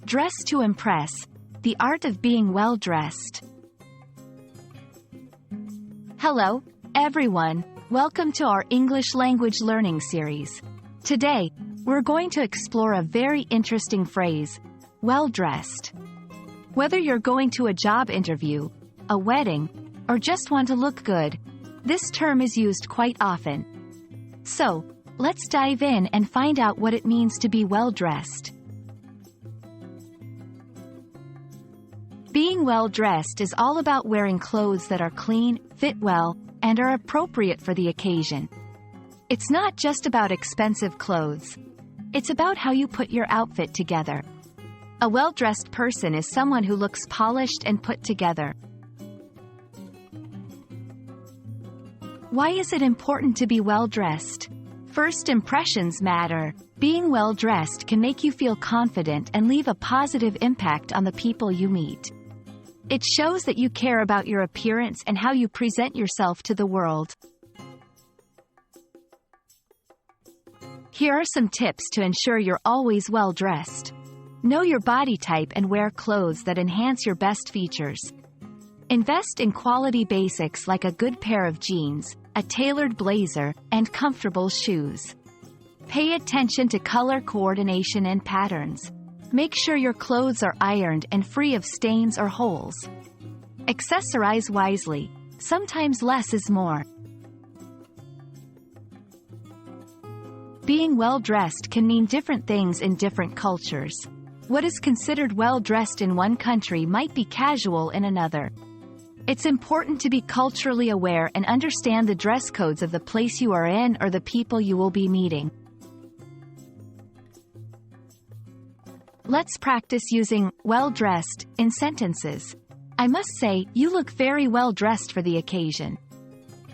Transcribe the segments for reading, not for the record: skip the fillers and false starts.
Dress to impress, the art of being well dressed. Hello, everyone. Welcome to our English language learning series. Today, we're going to explore a very interesting phrase, well dressed. Whether you're going to a job interview, a wedding, or just want to look good, this term is used quite often. So, let's dive in and find out what it means to be well dressed. Being well dressed is all about wearing clothes that are clean, fit well, and are appropriate for the occasion. It's not just about expensive clothes. It's about how you put your outfit together. A well-dressed person is someone who looks polished and put together. Why is it important to be well-dressed? First impressions matter. Being well-dressed can make you feel confident and leave a positive impact on the people you meet. It shows that you care about your appearance and how you present yourself to the world. Here are some tips to ensure you're always well-dressed. Know your body type and wear clothes that enhance your best features. Invest in quality basics like a good pair of jeans, a tailored blazer, and comfortable shoes. Pay attention to color coordination and patterns. Make sure your clothes are ironed and free of stains or holes. Accessorize wisely. Sometimes less is more. Being well-dressed can mean different things in different cultures. What is considered well-dressed in one country might be casual in another. It's important to be culturally aware and understand the dress codes of the place you are in or the people you will be meeting. Let's practice using well-dressed in sentences. I must say, you look very well-dressed for the occasion.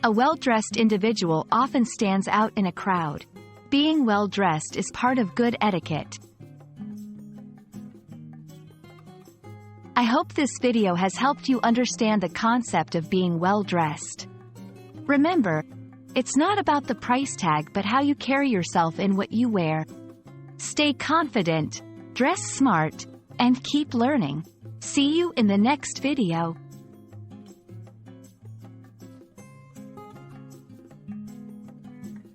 A well-dressed individual often stands out in a crowd. Being well-dressed is part of good etiquette. I hope this video has helped you understand the concept of being well-dressed. Remember, it's not about the price tag but how you carry yourself in what you wear. Stay confident, dress smart, and keep learning. See you in the next video.